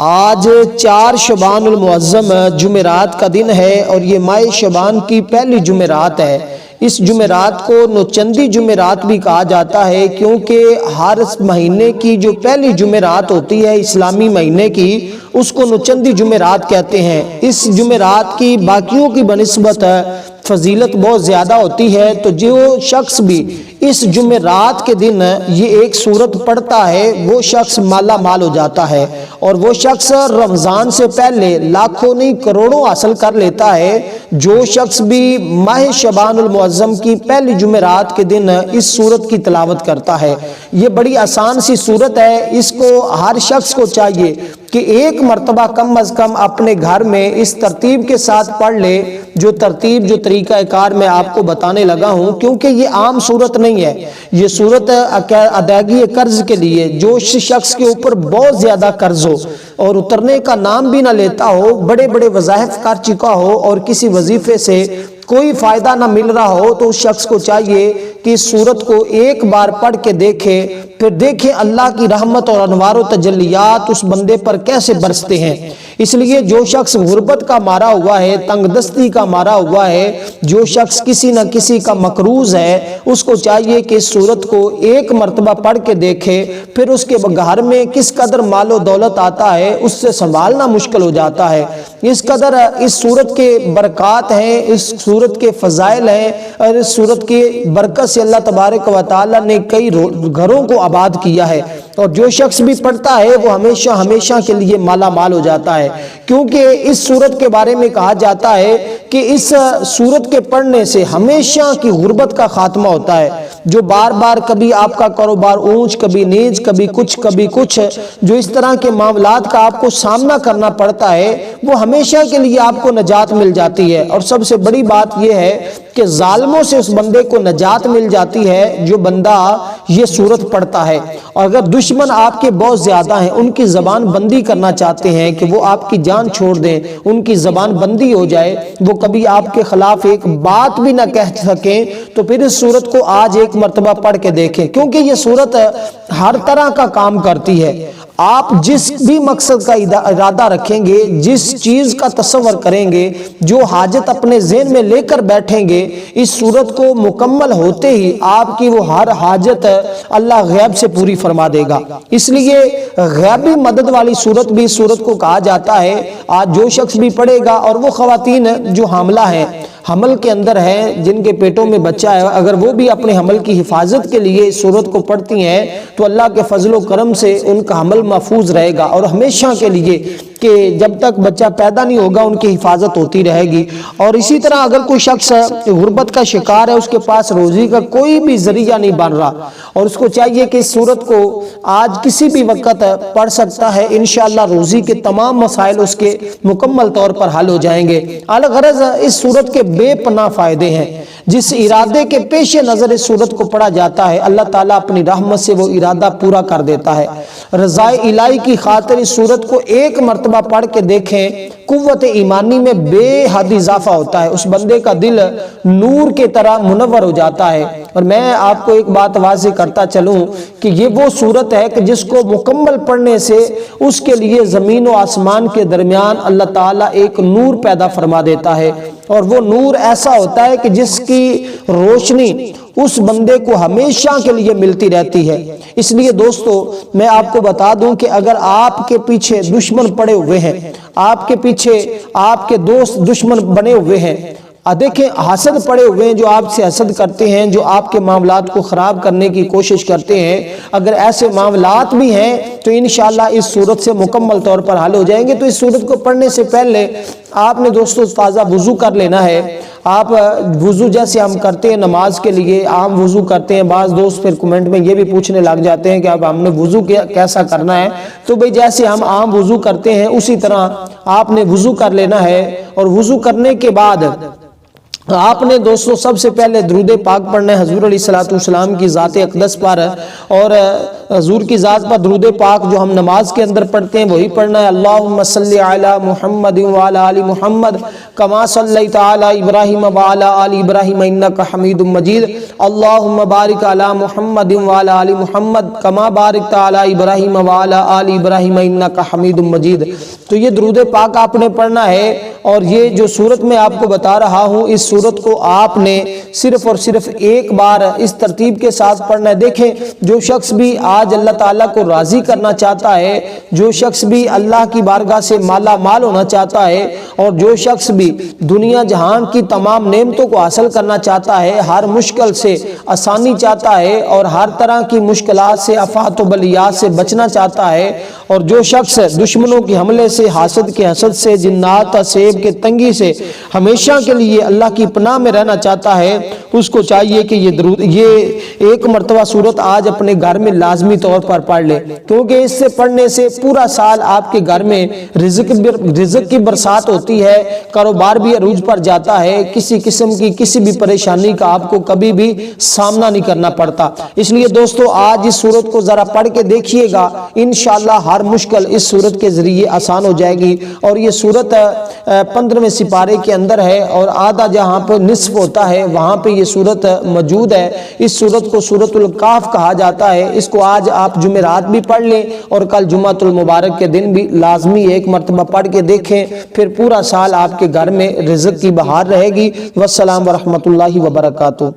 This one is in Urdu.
آج 4 شعبان المعظم جمعرات کا دن ہے اور یہ ماہ شعبان کی پہلی جمعرات ہے۔ اس جمعرات کو نوچندی جمعرات بھی کہا جاتا ہے کیونکہ ہر مہینے کی جو پہلی جمعرات ہوتی ہے اسلامی مہینے کی اس کو نوچندی جمعرات کہتے ہیں۔ اس جمعرات کی باقیوں کی بنسبت فضیلت بہت زیادہ ہوتی ہے، تو جو شخص بھی اس جمعرات کے دن یہ ایک سورت پڑھتا ہے وہ شخص مالا مال ہو جاتا ہے، اور وہ شخص رمضان سے پہلے لاکھوں نہیں کروڑوں حاصل کر لیتا ہے۔ جو شخص بھی ماہ شعبان المعظم کی پہلی جمعرات کے دن اس سورت کی تلاوت کرتا ہے، یہ بڑی آسان سی سورت ہے، اس کو ہر شخص کو چاہیے کہ ایک مرتبہ کم از کم اپنے گھر میں اس ترتیب کے ساتھ پڑھ لے، جو ترتیب جو طریقہ کار میں آپ کو بتانے لگا ہوں، کیونکہ یہ عام صورت نہیں ہے، یہ صورت ادائیگی قرض کے لیے۔ جو شخص کے اوپر بہت زیادہ قرض ہو اور اترنے کا نام بھی نہ لیتا ہو، بڑے بڑے وظائف کر چکا ہو اور کسی وظیفے سے کوئی فائدہ نہ مل رہا ہو، تو اس شخص کو چاہیے کہ اس سورت کو ایک بار پڑھ کے دیکھے، پھر دیکھیں اللہ کی رحمت اور انوار و تجلیات اس بندے پر کیسے برستے ہیں۔ اس لیے جو شخص غربت کا مارا ہوا ہے، تنگ دستی کا مارا ہوا ہے، جو شخص کسی نہ کسی کا مقروض ہے، اس کو چاہیے کہ اس سورت کو ایک مرتبہ پڑھ کے دیکھے، پھر اس کے گھر میں کس قدر مال و دولت آتا ہے اس سے سنبھالنا مشکل ہو جاتا ہے۔ اس قدر اس سورت کے برکات ہیں، اس سورت کے فضائل ہیں، اور اس سورت کی برکت سے اللہ تبارک و تعالی نے کئی گھروں کو آباد کیا ہے، اور جو شخص بھی پڑھتا ہے وہ ہمیشہ ہمیشہ کے لیے مالا مال ہو جاتا ہے، کیونکہ اس سورت کے بارے میں کہا جاتا ہے کہ اس سورت کے پڑھنے سے ہمیشہ کی غربت کا خاتمہ ہوتا ہے۔ جو بار بار کبھی آپ کا کاروبار اونچ کبھی نیچ کبھی کچھ جو اس طرح کے معاملات کا آپ کو سامنا کرنا پڑتا ہے، وہ ہمیشہ کے لیے آپ کو نجات مل جاتی ہے۔ اور سب سے بڑی بات یہ ہے کہ ظالموں سے اس بندے کو نجات مل جاتی ہے جو بندہ یہ سورت پڑھتا ہے۔ اور اگر دشمن آپ کے بہت زیادہ ہیں، ان کی زبان بندی کرنا چاہتے ہیں کہ وہ آپ کی جان چھوڑ دیں، ان کی زبان بندی ہو جائے، وہ کبھی آپ کے خلاف ایک بات بھی نہ کہہ سکیں، تو پھر اس سورت کو آج ایک مرتبہ پڑھ کے دیکھیں، کیونکہ یہ سورت ہر طرح کا کام کرتی ہے۔ آپ جس بھی مقصد کا ارادہ رکھیں گے، جس چیز کا تصور کریں گے، جو حاجت اپنے ذہن میں لے کر بیٹھیں گے، اس سورت کو مکمل ہوتے ہی آپ کی وہ ہر حاجت اللہ غیب سے پوری فرما دے گا۔ اس لیے غیبی مدد والی سورت بھی اس سورت کو کہا جاتا ہے۔ آج جو شخص بھی پڑھے گا، اور وہ خواتین جو حاملہ ہیں، حمل کے اندر ہیں، جن کے پیٹوں میں بچہ ہے، اگر وہ بھی اپنے حمل کی حفاظت کے لیے اس سورت کو پڑھتی ہیں تو اللہ کے فضل و کرم سے ان کا حمل محفوظ رہے گا، اور ہمیشہ کے لیے کہ جب تک بچہ پیدا نہیں ہوگا ان کی حفاظت ہوتی رہے گی۔ اور اسی طرح اگر کوئی شخص غربت کا شکار ہے، اس کے پاس روزی کا کوئی بھی ذریعہ نہیں بن رہا، اور اس کو چاہیے کہ اس سورت کو آج کسی بھی وقت پڑھ سکتا ہے، انشاءاللہ روزی کے تمام مسائل اس کے مکمل طور پر حل ہو جائیں گے۔ الغرض اس سورت کے بے پناہ فائدے ہیں۔ جس ارادے کے پیش نظر اس سورت کو پڑھا جاتا ہے، اللہ تعالیٰ اپنی رحمت سے وہ ارادہ پورا کر دیتا ہے۔ رضائے الہی کی خاطر اس سورت کو ایک مرتبہ پڑھ کے دیکھیں، قوت ایمانی میں بے حد اضافہ ہوتا ہے، اس بندے کا دل نور کے طرح منور ہو جاتا ہے۔ اور میں آپ کو ایک بات واضح کرتا چلوں کہ یہ وہ سورت ہے کہ جس کو مکمل پڑھنے سے اس کے لیے زمین و آسمان کے درمیان اللہ تعالیٰ ایک نور پیدا فرما دیتا ہے، اور وہ نور ایسا ہوتا ہے کہ جس کی روشنی اس بندے کو ہمیشہ کے لیے ملتی رہتی ہے۔ اس لیے دوستو میں آپ کو بتا دوں کہ اگر آپ کے پیچھے دشمن پڑے ہوئے ہیں، آپ کے پیچھے آپ کے دوست دشمن بنے ہوئے ہیں، دیکھیں حسد پڑے ہوئے ہیں جو آپ سے حسد کرتے ہیں، جو آپ کے معاملات کو خراب کرنے کی کوشش کرتے ہیں، اگر ایسے معاملات بھی ہیں تو انشاءاللہ اس صورت سے مکمل طور پر حل ہو جائیں گے۔ تو اس صورت کو پڑھنے سے پہلے آپ نے دوستو تازہ وضو کر لینا ہے۔ آپ وضو جیسے ہم کرتے ہیں نماز کے لیے عام وضو کرتے ہیں، بعض دوست پھر کمنٹ میں یہ بھی پوچھنے لگ جاتے ہیں کہ اب ہم نے وضو کیسا کرنا ہے، تو بھئی جیسے ہم عام وضو کرتے ہیں اسی طرح آپ نے وضو کر لینا ہے۔ اور وضو کرنے کے بعد آپ نے دوستوں سب سے پہلے درود پاک پڑھنا ہے حضور علیہ الصلوۃ والسلام کی ذات اقدس پر، اور حضور کی ذات پر درود پاک جو ہم نماز کے اندر پڑھتے ہیں وہی پڑھنا ہے۔ اللہم صلی علی محمد وعلی آل محمد کما صلیت علی ابراہیم وعلی آل ابراہیم انک حمید مجید، اللہم بارک علی محمد وعلی آل محمد کما بارکت علی ابراہیم وعلی آل ابراہیم انک حمید مجید۔ تو یہ درود پاک آپ نے پڑھنا ہے، اور یہ جو سورت میں آپ کو بتا رہا ہوں اس سورت کو آپ نے صرف اور صرف ایک بار اس ترتیب کے ساتھ پڑھنا ہے۔ دیکھیں جو شخص بھی آج اللہ تعالیٰ کو راضی کرنا چاہتا ہے، جو شخص بھی اللہ کی بارگاہ سے مالا مال ہونا چاہتا ہے، اور جو شخص بھی دنیا جہان کی تمام نعمتوں کو حاصل کرنا چاہتا ہے، ہر مشکل سے آسانی چاہتا ہے، اور ہر طرح کی مشکلات سے آفات و بلیات سے بچنا چاہتا ہے، اور جو شخص دشمنوں کے حملے سے، حاسد کے حسد سے، جنات سیب کے تنگی سے ہمیشہ کے لیے اللہ کی پناہ میں رہنا چاہتا ہے، اس کو چاہیے کہ یہ ایک مرتبہ سورت آج اپنے گھر میں لازمی طور پر پڑھ لے، کیونکہ اس سے پڑھنے سے پورا سال آپ کے گھر میں رزق کی برسات ہوتی ہے، کاروبار بھی عروج پر جاتا ہے، کسی قسم کی کسی بھی پریشانی کا آپ کو کبھی بھی سامنا نہیں کرنا پڑتا۔ اس لیے دوستو آج اس سورت کو ذرا پڑھ کے دیکھیے گا، انشاءاللہ ہر مشکل اس سورت کے ذریعے آسان ہو جائے گی۔ اور یہ سورت 15ویں سپارے کے اندر ہے، اور آدھا جہاں پہ نصف ہوتا ہے وہاں پہ یہ سورت موجود ہے۔ اس سورت کو سورت الکاف کہا جاتا ہے۔ اس کو آج آپ جمعرات بھی پڑھ لیں، اور کل جمعۃ المبارک کے دن بھی لازمی ایک مرتبہ پڑھ کے دیکھیں، پھر پورا سال آپ کے گھر میں رزق کی بہار رہے گی۔ والسلام ورحمۃ اللہ وبرکاتہ۔